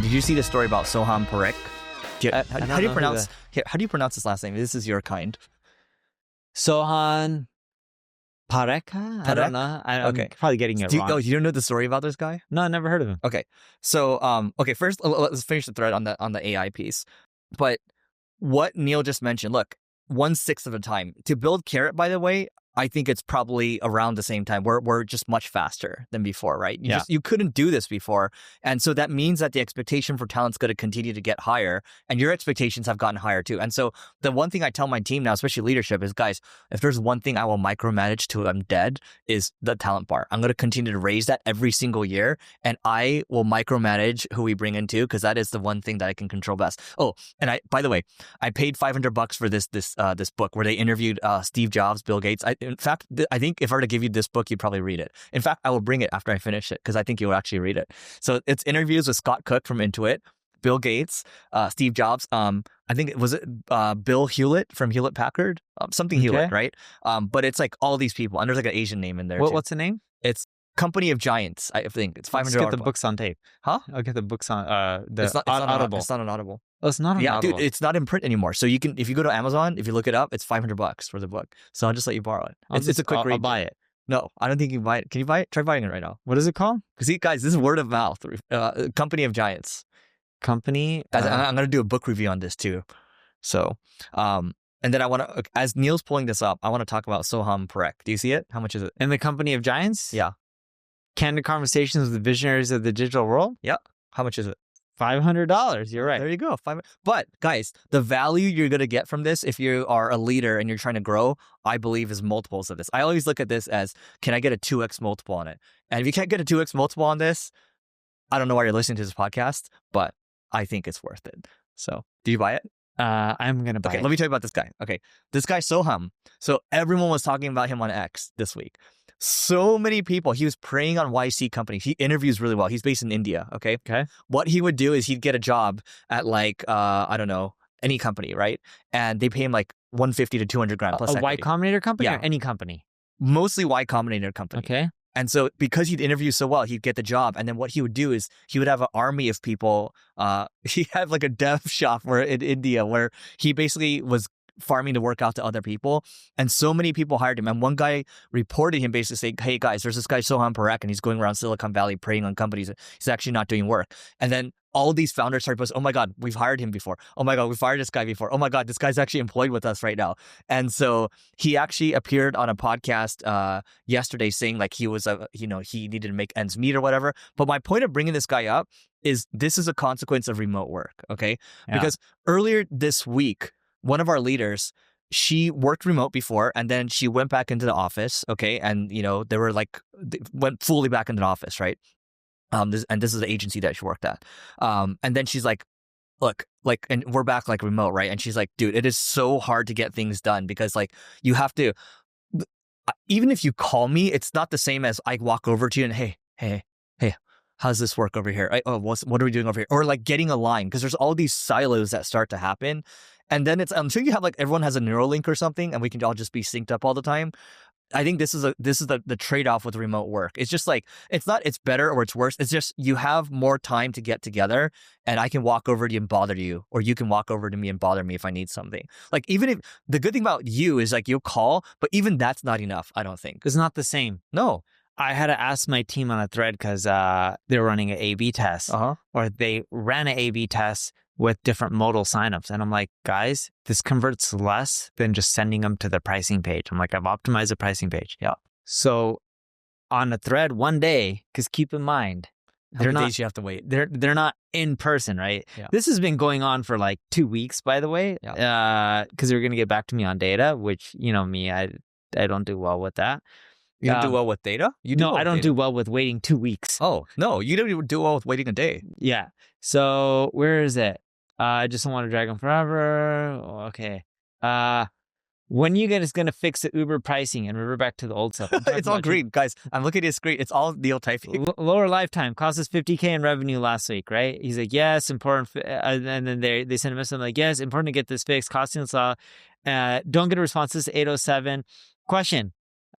Did you see the story about 𝗖𝗛𝗔𝗡𝗚𝗟? How do you pronounce his last name? This is your kind. 𝗖𝗛𝗔𝗡𝗟𝗡? I don't know. I'm probably getting it wrong. You don't know the story about this guy? No, I never heard of him. Okay. So, first let's finish the thread on the AI piece. But what Neil just mentioned, look, 1/6 of the time. To build Carrot, by the way, I think it's probably around the same time. We're just much faster than before, right? You couldn't do this before. And so that means that the expectation for talent's going to continue to get higher, and your expectations have gotten higher too. And so the one thing I tell my team now, especially leadership, is guys, if there's one thing I will micromanage till I'm dead, is the talent bar. I'm going to continue to raise that every single year, and I will micromanage who we bring in too, because that is the one thing that I can control best. Oh, and by the way, I paid $500 for this book where they interviewed Steve Jobs, Bill Gates. In fact, I think if I were to give you this book, you'd probably read it. In fact, I will bring it after I finish it because I think you'll actually read it. So it's interviews with Scott Cook from Intuit, Bill Gates, Steve Jobs. I think Bill Hewlett from Hewlett Packard, something Hewlett, right? But it's like all these people, and there's like an Asian name in there. What's the name? It's Company of Giants. I think it's $500. Let's get the books on tape. Huh? I'll get the books on Audible. It's not on Audible. Oh, it's not on Audible. Dude, it's not in print anymore. So you can, if you go to Amazon, if you look it up, it's $500 for the book. So I'll just let you borrow it. It's a quick read. I'll buy it. No, I don't think you can buy it. Can you buy it? Try buying it right now. What is it called? Because guys, this is word of mouth. Company of Giants. Company. Guys, I'm going to do a book review on this too. So, and then I want to, as Neil's pulling this up, I want to talk about 𝗖𝗛𝗔𝗡𝗟𝗡. Do you see it? How much is it? In the Company of Giants? Yeah. Candid Conversations with the Visionaries of the Digital World? Yeah. How much is it? $500. You're right. There you go. But guys, the value you're going to get from this, if you are a leader and you're trying to grow, I believe is multiples of this. I always look at this as, can I get a 2x multiple on it? And if you can't get a 2x multiple on this, I don't know why you're listening to this podcast, but I think it's worth it. So do you buy it? I'm going to buy it. Okay, let me tell you about this guy. Okay, this guy, 𝗖𝗛𝗛𝗢. So everyone was talking about him on X this week. So many people. He was preying on YC companies. He interviews really well. He's based in India. Okay. What he would do is he'd get a job at like I don't know, any company, right? And they pay him like $150 to $200,000 plus a Y Combinator company or any company? Mostly Y Combinator company. Okay. And so because he'd interview so well, he'd get the job. And then what he would do is he would have an army of people. He had like a dev shop in India where he basically was farming to work out to other people, and so many people hired him. And one guy reported him basically saying, hey guys, there's this guy 𝗖𝗛𝗢𝗡𝗟𝗡, and he's going around Silicon Valley preying on companies. He's actually not doing work. And then all these founders started posting, oh my God, we've hired him before. Oh my God, we fired this guy before. Oh my God, this guy's actually employed with us right now. And so he actually appeared on a podcast yesterday saying like he was, he needed to make ends meet or whatever. But my point of bringing this guy up is this is a consequence of remote work, okay? Yeah. Because earlier this week, one of our leaders, she worked remote before, and then she went back into the office, okay? And, they went fully back into the office, right? This is the agency that she worked at. And then she's like, look, and we're back like remote, right? And she's like, dude, it is so hard to get things done because like you have to, even if you call me, it's not the same as I walk over to you and hey, how's this work over here? What are we doing over here? Or like getting a line, because there's all these silos that start to happen. And then it's until you have like everyone has a Neuralink or something and we can all just be synced up all the time. I think this is the trade-off with remote work. It's just like, it's better or it's worse. It's just you have more time to get together, and I can walk over to you and bother you, or you can walk over to me and bother me if I need something. Like, even if the good thing about you is like you'll call, but even that's not enough, I don't think. It's not the same. No. I had to ask my team on a thread because they were running an A/B test, or they ran an A/B test with different modal signups. And I'm like, guys, this converts less than just sending them to the pricing page. I'm like, I've optimized the pricing page. Yeah. So on a thread one day, because keep in mind, how many days you have to wait? They're not in person, right? Yeah. This has been going on for like 2 weeks, by the way, because they're going to get back to me on data, which, me, I don't do well with that. You don't do well with data? I don't do well with waiting 2 weeks. Oh, no, you don't even do well with waiting a day. Yeah. So where is it? I just don't want to drag them forever. Okay. When you guys going to fix the Uber pricing and revert back to the old stuff? It's all green, guys. I'm looking at his screen. It's all Neil typing. Lower lifetime cost us $50K in revenue last week, right? He's like, yes, important. And then they send a message. I'm like, yes, important to get this fixed. Costing us all. Don't get a response. This is 807. Question.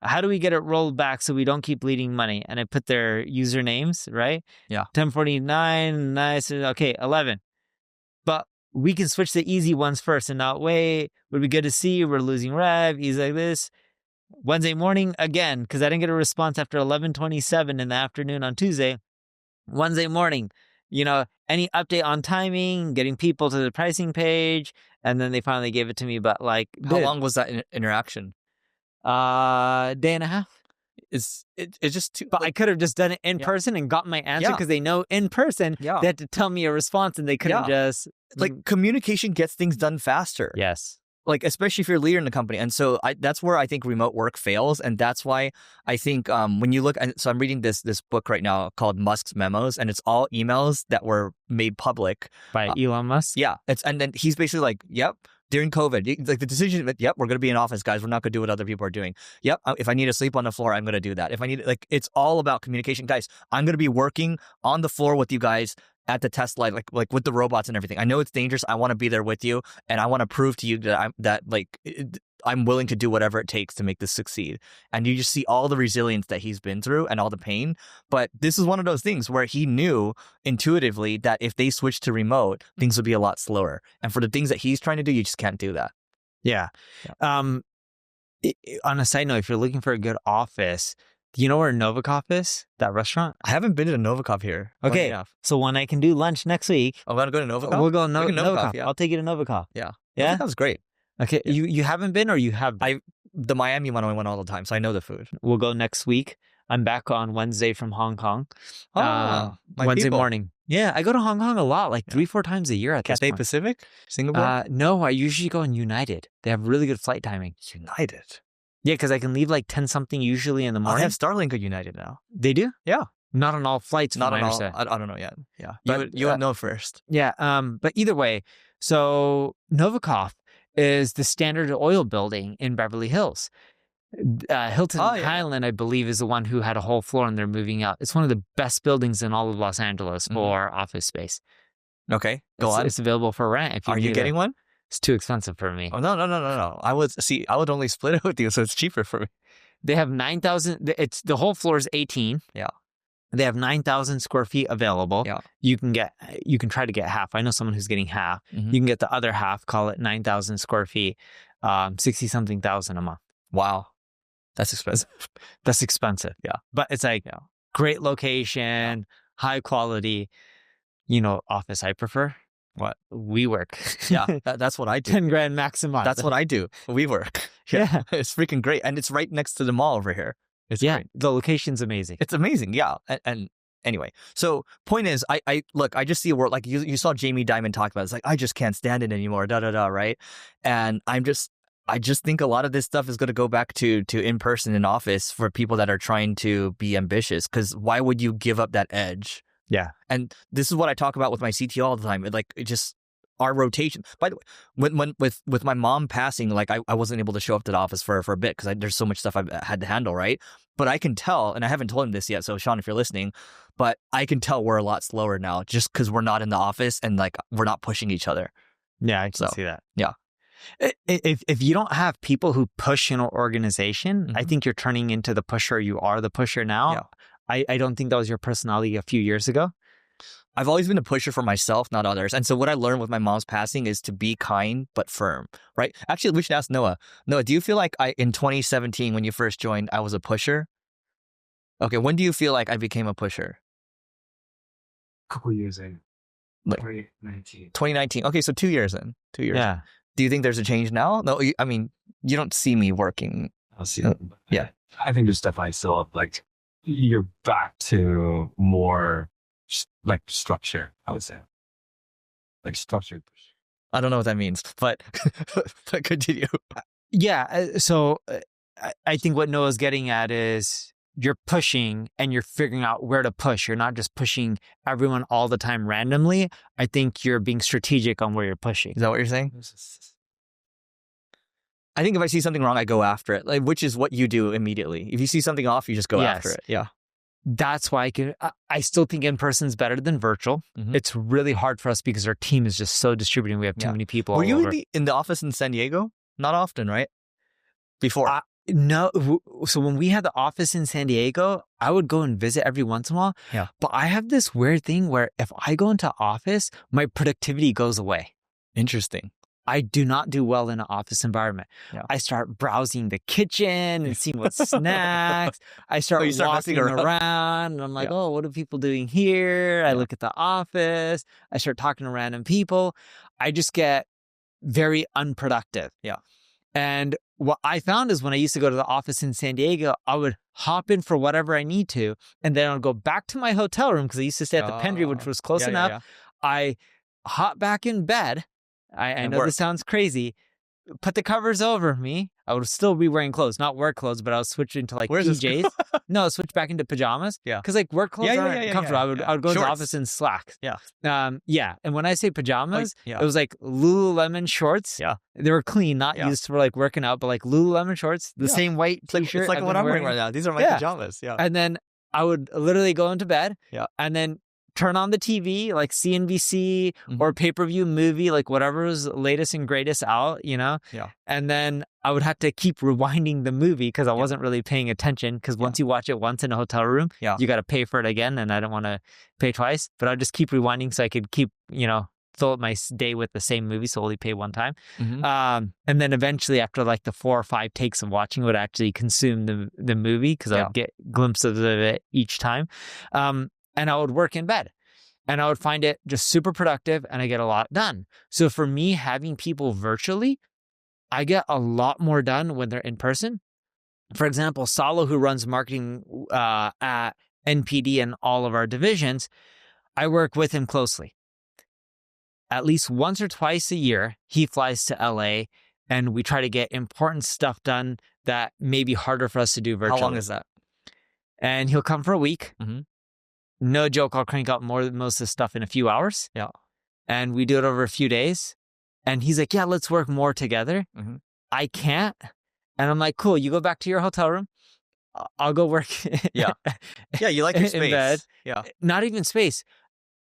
how do we get it rolled back so we don't keep bleeding money? And I put their usernames, right? Yeah. 1049, nice. Okay, 11. But we can switch the easy ones first and not wait. Would be good to see you. We're losing rev. He's like this. Wednesday morning, again, because I didn't get a response after 11:27 in the afternoon on Tuesday. Wednesday morning, any update on timing, getting people to the pricing page, and then they finally gave it to me. But like, how long was that interaction? Day and a half. It's just too. But I could have just done it in person and got my answer because they know in person they had to tell me a response and they couldn't just like communication gets things done faster. Yes. Like, especially if you're a leader in the company. And so that's where I think remote work fails. And that's why I think when you look, so I'm reading this book right now called Musk's Memos, and it's all emails that were made public. By Elon Musk? Yeah. And then he's basically like, yep, during COVID, like the decision that, yep, we're going to be in office, guys. We're not going to do what other people are doing. Yep. If I need to sleep on the floor, I'm going to do that. If I need, like, it's all about communication. Guys, I'm going to be working on the floor with you guys at the test light, like with the robots and everything. I know it's dangerous. I want to be there with you, and I want to prove to you that I'm willing to do whatever it takes to make this succeed. And you just see all the resilience that he's been through and all the pain. But this is one of those things where he knew intuitively that if they switched to remote, things would be a lot slower. And for the things that he's trying to do, you just can't do that. Yeah. On a side note, if you're looking for a good office, do you know where Novikov is? That restaurant? I haven't been to Novikov here. Okay. So when I can do lunch next week. I'm going to go to Novikov? We'll go to Novikov. Yeah. I'll take you to Novikov. Yeah. Yeah? Novikov's great. Okay. Yeah. You haven't been or you have been? The Miami one, I went all the time, so I know the food. We'll go next week. I'm back on Wednesday from Hong Kong. Wednesday morning. Yeah, I go to Hong Kong a lot, like 3-4 times a year at this point. Cathay Pacific? Singapore? No, I usually go on United. They have really good flight timing. United? Yeah, because I can leave like 10-something usually in the morning. They have Starlink at United now. They do? Yeah. Not on all flights. Not on all. I don't know yet. Yeah. But, you would know first. Yeah. But either way, so Novikov is the Standard Oil building in Beverly Hills. Hilton Highland, I believe, is the one who had a whole floor and they're moving out. It's one of the best buildings in all of Los Angeles for office space. Okay. Go on. It's available for rent. Are you getting one? It's too expensive for me. Oh, no. I would only split it with you, so it's cheaper for me. They have 9,000. The whole floor is 18. Yeah. They have 9,000 square feet available. Yeah. You can try to get half. I know someone who's getting half. Mm-hmm. You can get the other half, call it 9,000 square feet, 60-something thousand a month. Wow. That's expensive. That's expensive. Yeah. But it's like great location, high quality, office I prefer. What? WeWork. Yeah, that's what I do. 10 grand maximum. That's what I do. WeWork. Yeah. It's freaking great. And it's right next to the mall over here. It's great. The location's amazing. It's amazing. Yeah. And anyway, so point is, I just see a world like you saw Jamie Dimon talk about it. It's like, I just can't stand it anymore. Right. And I just think a lot of this stuff is going to go back to in-person in office for people that are trying to be ambitious. Because why would you give up that edge? Yeah. And this is what I talk about with my CTO all the time. Our rotation. By the way, when with my mom passing, like I wasn't able to show up to the office for a bit because there's so much stuff I've had to handle, right? But I can tell, and I haven't told him this yet, so Sean, if you're listening, but I can tell we're a lot slower now just because we're not in the office and like we're not pushing each other. Yeah, I can see that. Yeah. If you don't have people who push in an organization, I think you're turning into the pusher. You are the pusher now. Yeah. I don't think that was your personality a few years ago. I've always been a pusher for myself, not others. And so what I learned with my mom's passing is to be kind but firm, right? Actually, we should ask Noah. Noah, do you feel like in 2017, when you first joined, I was a pusher? Okay, when do you feel like I became a pusher? A couple years in. Like 2019. 2019. Okay, so 2 years in. 2 years. Yeah. In. Do you think there's a change now? No, I mean, you don't see me working. I'll see that. Yeah. I think there's definitely still like, you're back to more like structure, I would say. Like structured push. I don't know what that means, but continue. Yeah. So I think what Noah's getting at is you're pushing and you're figuring out where to push. You're not just pushing everyone all the time randomly. I think you're being strategic on where you're pushing. Is that what you're saying? I think if I see something wrong, I go after it, like, which is what you do immediately. If you see something off, you just go after it. Yeah. That's why I still think in person is better than virtual. Mm-hmm. It's really hard for us because our team is just so distributed. We have too many people. Were you in the office in San Diego? Not often, right? Before. No. So when we had the office in San Diego, I would go and visit every once in a while. Yeah. But I have this weird thing where if I go into office, my productivity goes away. Interesting. I do not do well in an office environment. Yeah. I start browsing the kitchen and seeing what snacks. I start walking around and I'm like, oh, what are people doing here? I look at the office. I start talking to random people. I just get very unproductive. Yeah. And what I found is when I used to go to the office in San Diego, I would hop in for whatever I need to, and then I'll go back to my hotel room because I used to stay at the Pendry, which was close enough. Yeah. I hop back in bed. I know this sounds crazy. Put the covers over me. I would still be wearing clothes, not work clothes, but I was switching to like PJs. No, switch back into pajamas. Yeah. Because like work clothes aren't comfortable. I would go to the office in slacks. Yeah. And when I say pajamas, it was like Lululemon shorts. Yeah. They were clean, not used for like working out, but like Lululemon shorts, the same white t-shirt. It's like what I'm wearing right now. These are my pajamas. Yeah. And then I would literally go into bed. Yeah. And then turn on the TV, like CNBC or pay-per-view movie, like whatever was latest and greatest out, you know? Yeah. And then I would have to keep rewinding the movie because I wasn't really paying attention because once you watch it once in a hotel room, you got to pay for it again. And I don't want to pay twice, but I'll just keep rewinding so I could keep, fill up my day with the same movie. So only pay one time. And then eventually after like the 4 or 5 takes of watching, I would actually consume the movie because I would get glimpses of it each time. And I would work in bed and I would find it just super productive and I get a lot done. So for me, having people virtually, I get a lot more done when they're in person. For example, Salo, who runs marketing at NPD and all of our divisions, I work with him closely. At least once or twice a year, he flies to LA and we try to get important stuff done that may be harder for us to do virtually. How long is that? And he'll come for a week. No joke, I'll crank out most of the stuff in a few hours. Yeah. And we do it over a few days. And he's like, yeah, let's work more together. I can't. And I'm like, cool, you go back to your hotel room. I'll go work. Yeah, you like your space. In bed. Yeah. Not even space.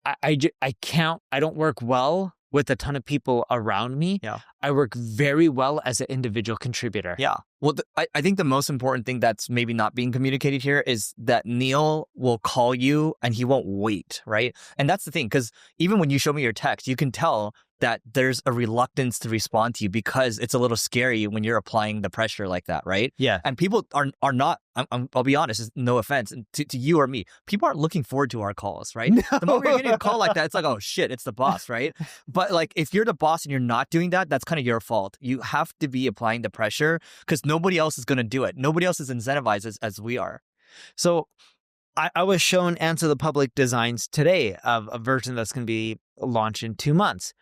I can't, I don't work well with a ton of people around me. Yeah. I work very well as an individual contributor. Yeah. Well, I think the most important thing that's maybe not being communicated here is that Neil will call you and he won't wait, right? And that's the thing, because even when you show me your text, you can tell that there's a reluctance to respond to you because it's a little scary when you're applying the pressure like that, right? Yeah. And people are not, I'll be honest, no offense to you or me, people aren't looking forward to our calls, right? No. The moment you're getting a call like that, it's like, oh shit, it's the boss, right? But like, if you're the boss and you're not doing that, that's kind of your fault. You have to be applying the pressure because nobody else is going to do it. Nobody else is incentivized as we are. So I was shown Answer the Public designs today of a version that's going to be launched in 2 months.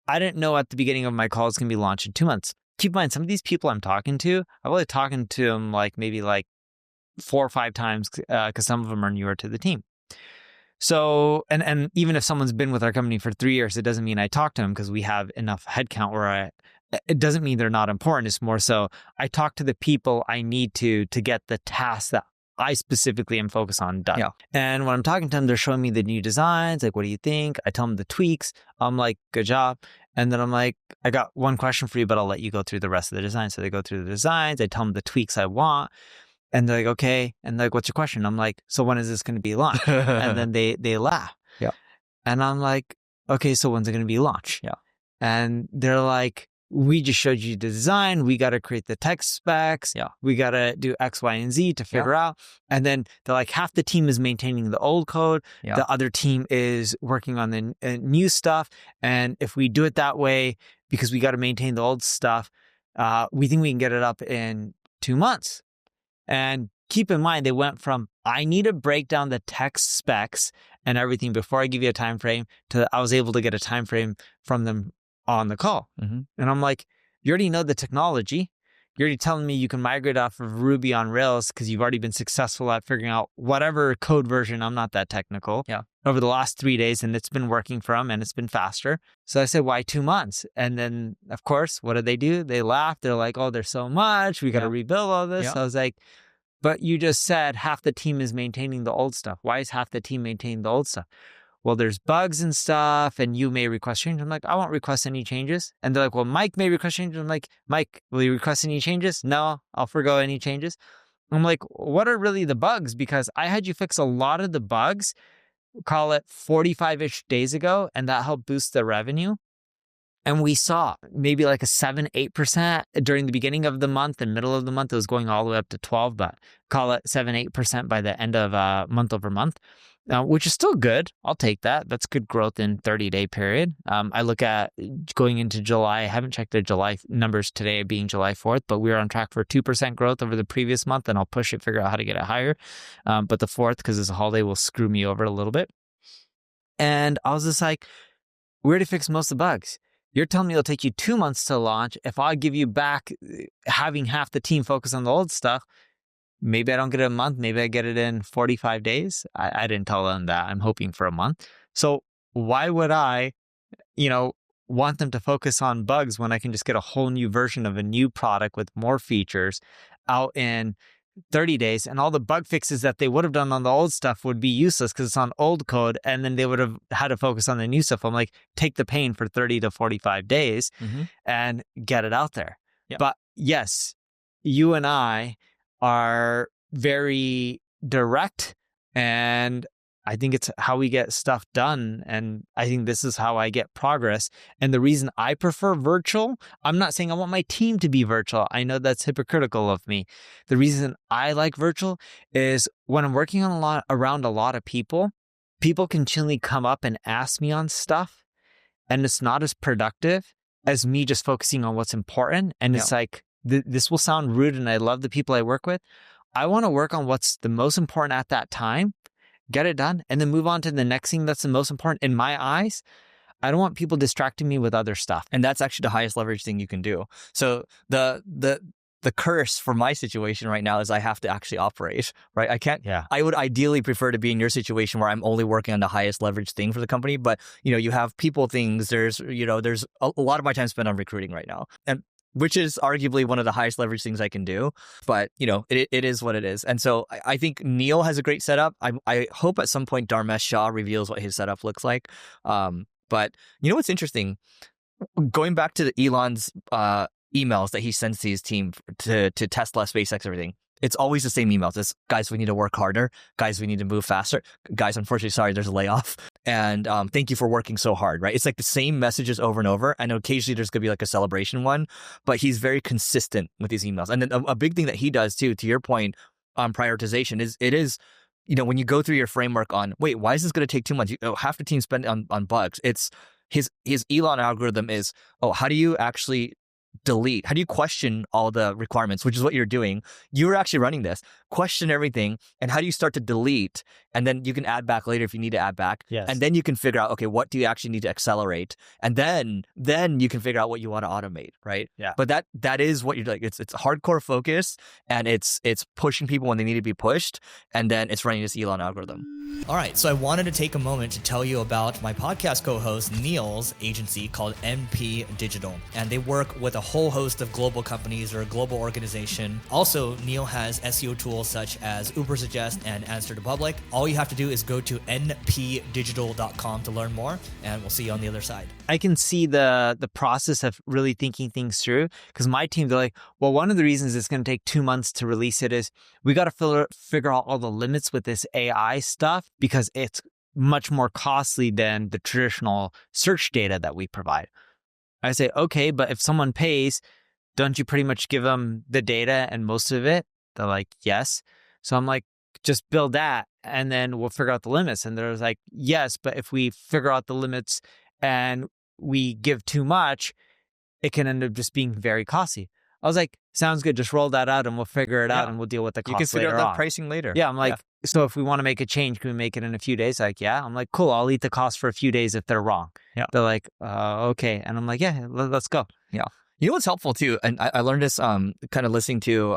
I didn't know at the beginning of my call it's going to be launched in 2 months. Keep in mind, some of these people I'm talking to, I'm only talking to them maybe 4 or 5 times because some of them are newer to the team. So, and even if someone's been with our company for 3 years, it doesn't mean I talk to them because we have enough headcount where it doesn't mean they're not important. It's more so I talk to the people I need to get the tasks that I specifically am focused on done. Yeah. And when I'm talking to them, they're showing me the new designs. Like, what do you think? I tell them the tweaks. I'm like, good job. And then I'm like, I got one question for you, but I'll let you go through the rest of the design. So they go through the designs. I tell them the tweaks I want. And they're like, okay. And they're like, what's your question? I'm like, so when is this going to be launched? And then they laugh. Yeah. And I'm like, okay, so when's it going to be launched? Yeah. And they're like, we just showed you the design. We got to create the tech specs. Yeah. We got to do X, Y, and Z to figure out. And then they're like, half the team is maintaining the old code. Yeah. The other team is working on the new stuff. And if we do it that way, because we got to maintain the old stuff, we think we can get it up in 2 months. And keep in mind, they went from, I need to break down the tech specs and everything before I give you a time frame to I was able to get a time frame from them on the call. And I'm like, you already know the technology. You're already telling me you can migrate off of Ruby on Rails because you've already been successful at figuring out whatever code version. I'm not that technical. Yeah. Over the last 3 days, and it's been working for them and it's been faster. So I said, why 2 months? And then, of course, what did they do? They laughed. They're like, oh, there's so much. We got to rebuild all this. Yeah. So I was like, but you just said half the team is maintaining the old stuff. Why is half the team maintaining the old stuff? well, there's bugs and stuff, and you may request changes. I'm like, I won't request any changes. And they're like, well, Mike may request changes. I'm like, Mike, will you request any changes? No, I'll forgo any changes. I'm like, what are really the bugs? Because I had you fix a lot of the bugs, call it 45-ish days ago, and that helped boost the revenue. And we saw maybe like a 7-8% during the beginning of the month and middle of the month. It was going all the way up to 12, but call it 7-8% by the end of month over month, which is still good. I'll take that. That's good growth in 30-day period. I look at going into July. I haven't checked the July numbers today, being July 4th, but we were on track for 2% growth over the previous month, and I'll push it, figure out how to get it higher. But the 4th, because it's a holiday, will screw me over a little bit. And I was just like, we already fixed most of the bugs. You're telling me it'll take you 2 months to launch. If I give you back having half the team focus on the old stuff, maybe I don't get it in a month. Maybe I get it in 45 days. I didn't tell them that. I'm hoping for a month. So why would I, want them to focus on bugs when I can just get a whole new version of a new product with more features out in 30 days, and all the bug fixes that they would have done on the old stuff would be useless because it's on old code, and then they would have had to focus on the new stuff. I'm like, take the pain for 30 to 45 days and get it out there. Yep. But yes, you and I are very direct, and I think it's how we get stuff done. And I think this is how I get progress. And the reason I prefer virtual, I'm not saying I want my team to be virtual. I know that's hypocritical of me. The reason I like virtual is when I'm working on around a lot of people continually come up and ask me on stuff, and it's not as productive as me just focusing on what's important. And it's like, this will sound rude, and I love the people I work with. I want to work on what's the most important at that time, get it done, and then move on to the next thing that's the most important in my eyes. I don't want people distracting me with other stuff. And that's actually the highest leverage thing you can do. So the curse for my situation right now is I have to actually operate, right? I can't, I would ideally prefer to be in your situation where I'm only working on the highest leverage thing for the company. But, you have people things, there's a lot of my time spent on recruiting right now. And which is arguably one of the highest leverage things I can do. But, it is what it is. And so I think Neil has a great setup. I hope at some point 𝗔𝗕𝗢𝗨𝗧 reveals what his setup looks like. But what's interesting? Going back to Elon's emails that he sends to his team to Tesla, SpaceX, everything. It's always the same emails. It's, guys, we need to work harder. Guys, we need to move faster. Guys, unfortunately, sorry, there's a layoff. And thank you for working so hard, right? It's like the same messages over and over. And occasionally there's going to be like a celebration one, but he's very consistent with these emails. And then a big thing that he does too, to your point on prioritization, is when you go through your framework on, wait, why is this going to take 2 months? Half the team spent on bugs. It's his Elon algorithm is, how do you actually delete? How do you question all the requirements, which is what you're doing? You're actually running this. Question everything. And how do you start to delete? And then you can add back later if you need to add back. Yes. And then you can figure out, okay, what do you actually need to accelerate? And then you can figure out what you want to automate, right? Yeah. But that is what you're like. It's hardcore focus, and it's pushing people when they need to be pushed, and then it's running this Elon algorithm. All right, so I wanted to take a moment to tell you about my podcast co-host Neil's agency called NP Digital, and they work with a whole host of global companies or a global organization. Also, Neil has SEO tools such as 𝗔𝗕𝗢𝗪 and Answer to Public. All you have to do is go to npdigital.com to learn more, and we'll see you on the other side. I can see the process of really thinking things through, because my team, they're like, well, one of the reasons it's going to take 2 months to release it is we got to figure out all the limits with this AI stuff, because it's much more costly than the traditional search data that we provide. I say, okay, but if someone pays, don't you pretty much give them the data and most of it? They're like, yes. So I'm like, just build that and then we'll figure out the limits. And they're like, yes, but if we figure out the limits and we give too much, it can end up just being very costly. I was like, sounds good. Just roll that out and we'll figure it out and we'll deal with the cost later on. You can figure out that pricing later. Yeah, I'm like, so if we want to make a change, can we make it in a few days? Like, yeah. I'm like, cool, I'll eat the cost for a few days if they're wrong. Yeah. They're like, okay. And I'm like, yeah, let's go. Yeah. You know what's helpful too? And I learned this kind of listening to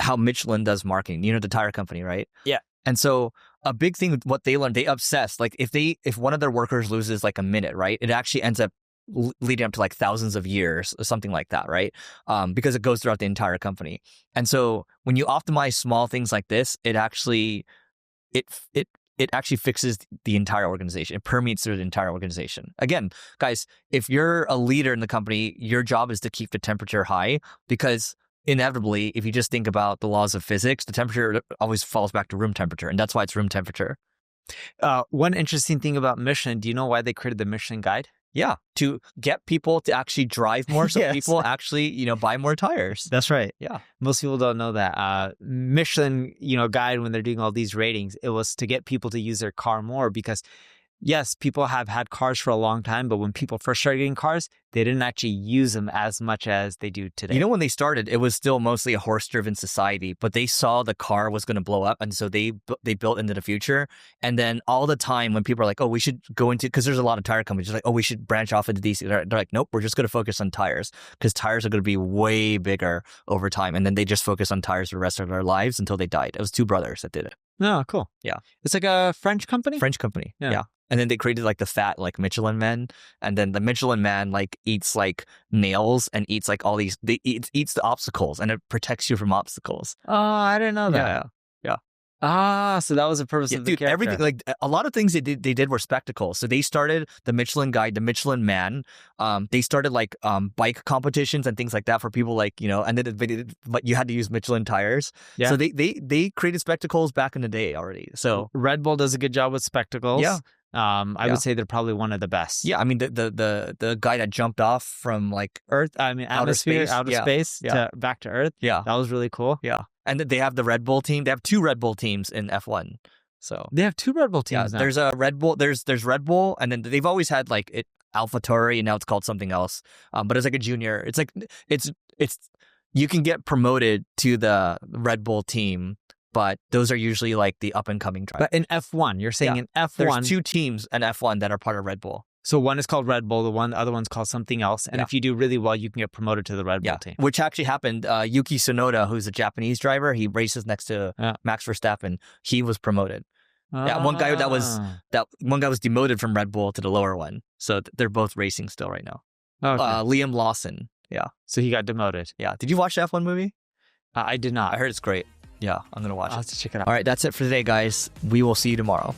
how Michelin does marketing, the tire company, right? Yeah. And so a big thing with what they learned, they obsess. Like if one of their workers loses like a minute, right? It actually ends up leading up to like thousands of years or something like that, right? Because it goes throughout the entire company. And so when you optimize small things like this, it actually, it it actually fixes the entire organization. It permeates through the entire organization. Again, guys, if you're a leader in the company, your job is to keep the temperature high, because inevitably, if you just think about the laws of physics, the temperature always falls back to room temperature, and that's why it's room temperature. One interesting thing about Michelin, do you know why they created the Michelin Guide? Yeah, to get people to actually drive more, so people actually, buy more tires. That's right. Yeah. Most people don't know that. Michelin, Guide, when they're doing all these ratings, it was to get people to use their car more, because yes, people have had cars for a long time, but when people first started getting cars, they didn't actually use them as much as they do today. When they started, it was still mostly a horse-driven society, but they saw the car was going to blow up, and so they built into the future. And then all the time when people are like, oh, we should go into, because there's a lot of tire companies, like, oh, we should branch off into these. They're like, nope, we're just going to focus on tires, because tires are going to be way bigger over time. And then they just focus on tires for the rest of their lives until they died. It was two brothers that did it. Oh, cool. Yeah. It's like a French company? French company. Yeah. And then they created like the fat, like Michelin Man. And then the Michelin Man like eats like nails and eats like all these, eats the obstacles, and it protects you from obstacles. Oh, I didn't know that. Yeah. Ah, so that was the purpose of the character. Everything, like a lot of things they did were spectacles. So they started the Michelin Guide, the Michelin Man. They started like bike competitions and things like that for people, like, and then but you had to use Michelin tires. Yeah. So they created spectacles back in the day already. So Red Bull does a good job with spectacles. Yeah. I would say they're probably one of the best. Yeah, I mean the guy that jumped off from like Earth, outer space to back to Earth. Yeah, that was really cool. Yeah, and they have the Red Bull team. They have two Red Bull teams in F1. So they have two Red Bull teams now. There's a Red Bull. There's Red Bull, and then they've always had like AlphaTauri, and now it's called something else. But it's like a junior. It's like it's you can get promoted to the Red Bull team, but those are usually like the up-and-coming drivers. But in F1, you're saying in F1... There's two teams in F1 that are part of Red Bull. So one is called Red Bull, the other one's called something else. And if you do really well, you can get promoted to the Red Bull team. Which actually happened. Yuki Tsunoda, who's a Japanese driver, he races next to Max Verstappen. He was promoted. Yeah, one guy was demoted from Red Bull to the lower one. So they're both racing still right now. Okay. Liam Lawson. Yeah. So he got demoted. Yeah. Did you watch the F1 movie? I did not. I heard it's great. Yeah, I'm going to watch it. I'll have to check it out. All right, that's it for today, guys. We will see you tomorrow.